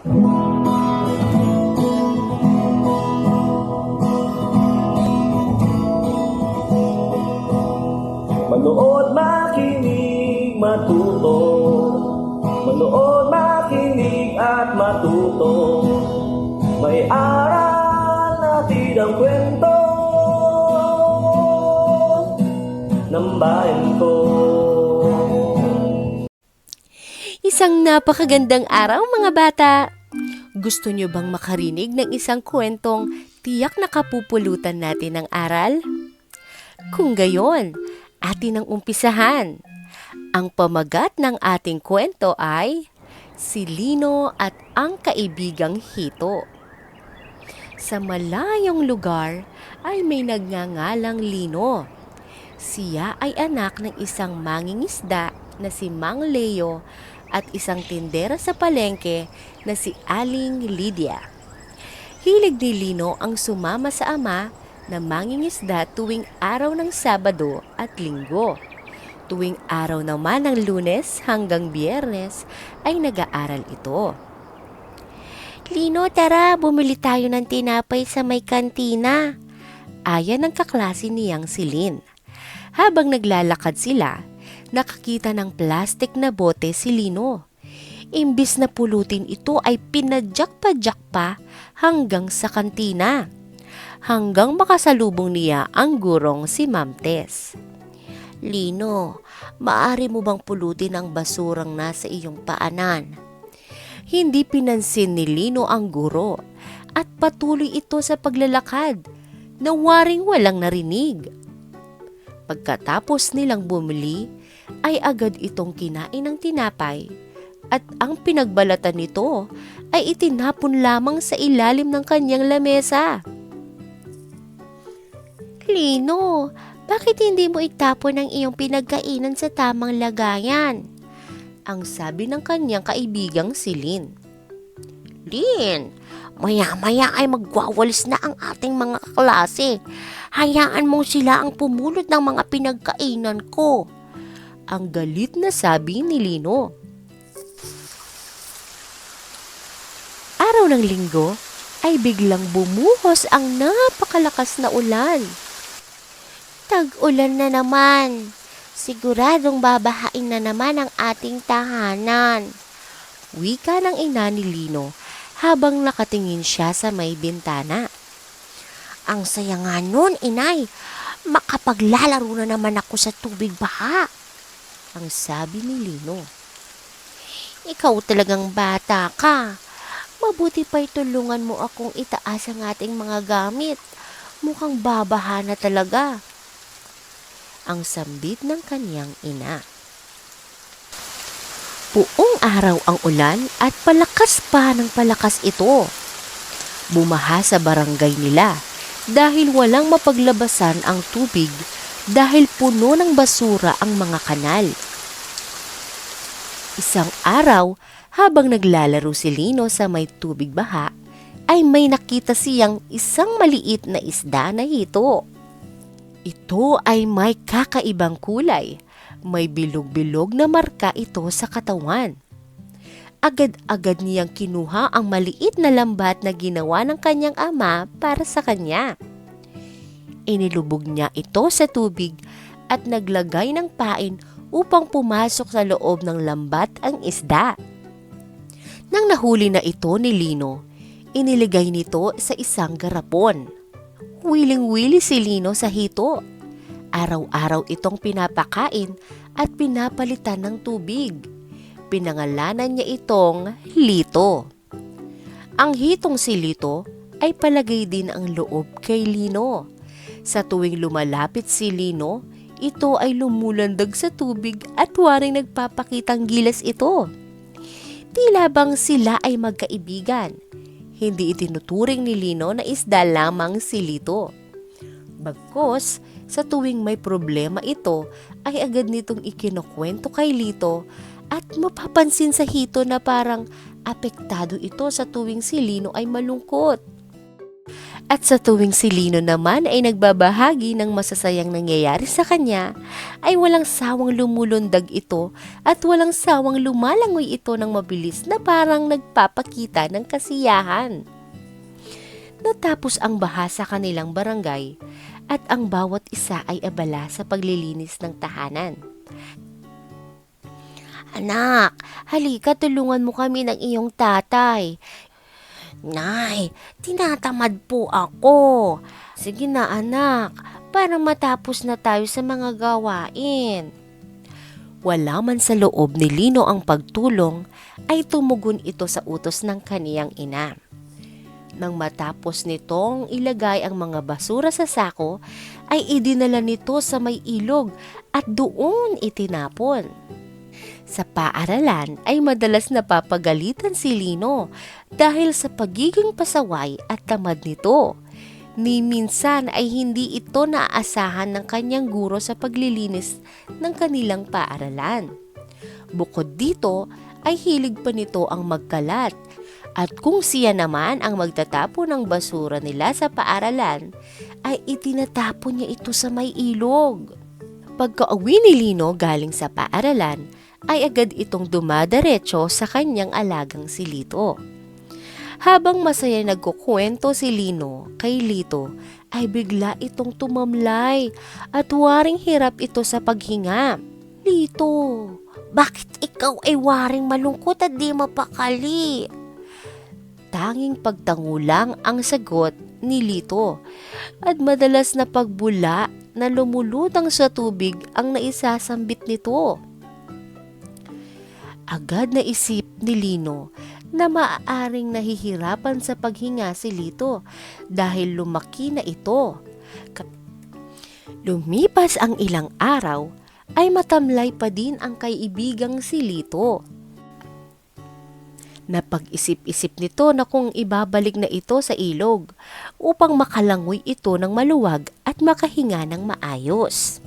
Manood, makinig, matuto. Manood, makinig at matuto. May aral natin ang kwento ng bayan ko. Isang napakagandang araw mga bata! Gusto nyo bang makarinig ng isang kwentong tiyak na kapupulutan natin ng aral? Kung gayon, atin ang umpisahan. Ang pamagat ng ating kwento ay Si Lino at ang Kaibigang Hito. Sa malayong lugar ay may nagngangalang Lino. Siya ay anak ng isang mangingisda na si Mang Leo at isang tindera sa palengke na si Aling Lydia. Hilig ni Lino ang sumama sa ama na mangingisda tuwing araw ng Sabado at Linggo. Tuwing araw naman ng Lunes hanggang Biyernes ay nag-aaral ito. Lino, tara, bumili tayo ng tinapay sa may kantina. Ayan ng kaklase niyang si Lynn. Habang naglalakad sila, nakakita ng plastik na bote si Lino. Imbis na pulutin ito ay pinadyak-padyak pa hanggang sa kantina. Hanggang makasalubong niya ang gurong si Ma'am Tess. Lino, maaari mo bang pulutin ang basurang nasa iyong paanan? Hindi pinansin ni Lino ang guro at patuloy ito sa paglalakad na waring walang narinig. Pagkatapos nilang bumili, ay agad itong kinain ng tinapay at ang pinagbalatan nito ay itinapon lamang sa ilalim ng kanyang lamesa. Lino, bakit hindi mo itapon ang iyong pinagkainan sa tamang lagayan? Ang sabi ng kanyang kaibigang si Lynn. Lynn, maya-maya ay magwawalis na ang ating mga klase. Hayaan mong sila ang pumulot ng mga pinagkainan ko. Ang galit na sabi ni Lino. Araw ng Linggo ay biglang bumuhos ang napakalakas na ulan. Tag-ulan na naman. Siguradong babahain na naman ang ating tahanan. Wika ng ina ni Lino habang nakatingin siya sa may bintana. Ang saya nga nun, inay. Makapaglalaro na naman ako sa tubig baha. Ang sabi ni Lino. Ikaw talagang bata ka. Mabuti pa'y tulungan mo akong itaas ang ating mga gamit. Mukhang babaha na talaga. Ang sambit ng kanyang ina. Buong araw ang ulan at palakas pa ng palakas ito. Bumaha sa barangay nila dahil walang mapaglabasan ang tubig dahil puno ng basura ang mga kanal. Isang araw, habang naglalaro si Lino sa may tubig baha, ay may nakita siyang isang maliit na isda na hito. Ito ay may kakaibang kulay. May bilog-bilog na marka ito sa katawan. Agad-agad niyang kinuha ang maliit na lambat na ginawa ng kanyang ama para sa kanya. Inilubog niya ito sa tubig at naglagay ng pain upang pumasok sa loob ng lambat ang isda. Nang nahuli na ito ni Lino, iniligay nito sa isang garapon. Wiling-wili si Lino sa hito. Araw-araw itong pinapakain at pinapalitan ng tubig. Pinangalanan niya itong Lito. Ang hitong si Lito ay palagay din ang loob kay Lino. Sa tuwing lumalapit si Lino, ito ay lumulandag sa tubig at waring nagpapakitang gilas ito. Tila bang sila ay magkaibigan. Hindi itinuturing ni Lino na isda lamang si Lito. Bagkus, sa tuwing may problema ito, ay agad nitong ikinukwento kay Lito at mapapansin sa hito na parang apektado ito sa tuwing si Lino ay malungkot. At sa tuwing si Lino naman ay nagbabahagi ng masasayang nangyayari sa kanya, ay walang sawang lumulundag ito at walang sawang lumalangoy ito ng mabilis na parang nagpapakita ng kasiyahan. Natapos ang baha sa kanilang barangay at ang bawat isa ay abala sa paglilinis ng tahanan. Anak, halika tulungan mo kami ng iyong tatay. Nay, tinatamad po ako. Sige na anak, para matapos na tayo sa mga gawain. Wala man sa loob ni Lino ang pagtulong, ay tumugon ito sa utos ng kaniyang ina. Nang matapos nitong ilagay ang mga basura sa sako, ay idinala nito sa may ilog at doon itinapon. Sa paaralan ay madalas napapagalitan si Lino dahil sa pagiging pasaway at tamad nito. Ni minsan ay hindi ito naaasahan ng kanyang guro sa paglilinis ng kanilang paaralan. Bukod dito ay hilig pa nito ang magkalat. At kung siya naman ang magtatapon ng basura nila sa paaralan, ay itinatapon niya ito sa may ilog. Pagka-uwi ni Lino galing sa paaralan, ay agad itong dumadiretso sa kanyang alagang si Lito. Habang masaya nagkukwento si Lino kay Lito, ay bigla itong tumamlay at waring hirap ito sa paghinga. Lito, bakit ikaw ay waring malungkot at di mapakali? Tanging pagtango lang ang sagot ni Lito at madalas na pagbula na lumulutang sa tubig ang naisasambit nito. Agad na isip ni Lino na maaaring nahihirapan sa paghinga si Lito dahil lumaki na ito. Lumipas ang ilang araw ay matamlay pa din ang kaibigang si Lito. Napag-isip-isip nito na kung ibabalik na ito sa ilog upang makalangoy ito ng maluwag at makahinga ng maayos.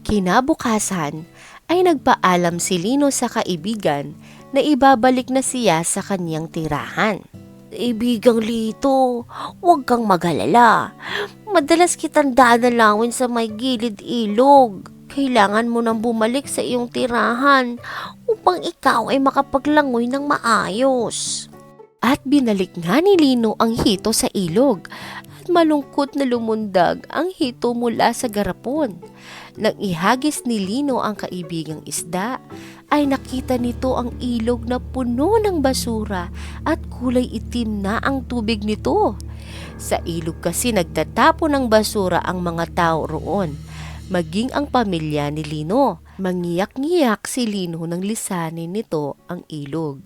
Kinabukasan ay nagpaalam si Lino sa kaibigan na ibabalik na siya sa kanyang tirahan. Ibigang Lito, huwag kang magalala. Madalas kitang dadalawin sa may gilid ilog. Kailangan mo nang bumalik sa iyong tirahan upang ikaw ay makapaglangoy ng maayos. At binalik nga ni Lino ang hito sa ilog at malungkot na lumundag ang hito mula sa garapon. Nang ihagis ni Lino ang kaibigang isda, ay nakita nito ang ilog na puno ng basura at kulay itim na ang tubig nito. Sa ilog kasi nagtatapon ng basura ang mga tao roon, maging ang pamilya ni Lino. Mangiyak-ngiyak si Lino nang lisanin nito ang ilog.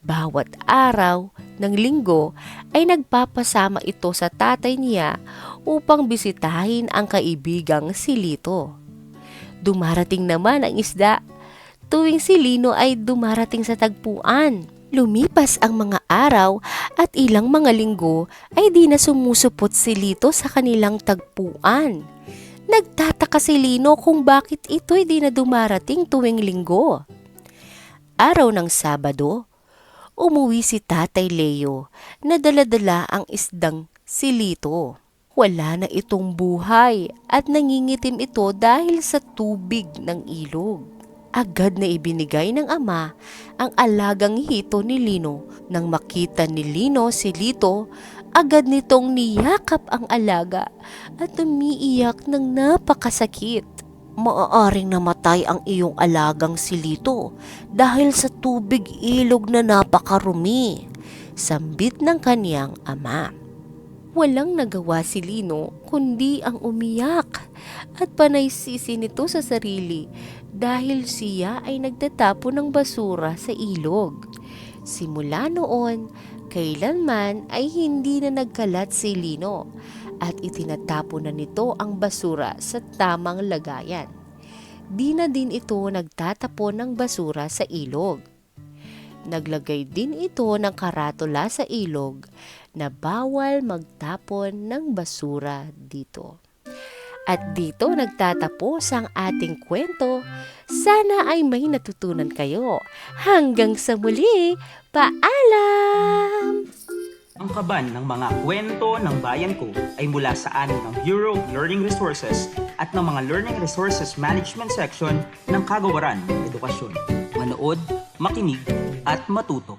Bawat araw ng linggo ay nagpapasama ito sa tatay niya upang bisitahin ang kaibigang si Lito. Dumarating naman ang isda tuwing si Lino ay dumarating sa tagpuan. Lumipas ang mga araw at ilang mga linggo ay di na sumusupot si Lito sa kanilang tagpuan. Nagtataka si Lino kung bakit ito'y di na dumarating tuwing linggo. Araw ng Sabado, umuwi si Tatay Leo na dala-dala ang isdang si Lito. Wala na itong buhay at nangingitim ito dahil sa tubig ng ilog. Agad na ibinigay ng ama ang alagang hito ni Lino. Nang makita ni Lino si Lito, agad nitong niyakap ang alaga at umiiyak ng napakasakit. Maaaring namatay ang iyong alagang si Lito dahil sa tubig ilog na napakarumi, sambit ng kaniyang ama. Walang nagawa si Lino kundi ang umiyak at panay sisi nito sa sarili dahil siya ay nagtatapon ng basura sa ilog. Simula noon, kailanman ay hindi na nagkalat si Lino at itinatapon na nito ang basura sa tamang lagayan. Di na din ito nagtatapon ng basura sa ilog. Naglagay din ito ng karatula sa ilog na bawal magtapon ng basura dito. At dito nagtatapos ang ating kwento. Sana ay may natutunan kayo. Hanggang sa muli, paalam! Ang kaban ng mga kwento ng bayan ko ay mula sa amin ng Bureau of Learning Resources at ng mga Learning Resources Management Section ng Kagawaran ng Edukasyon. Manood, makinig, at matuto.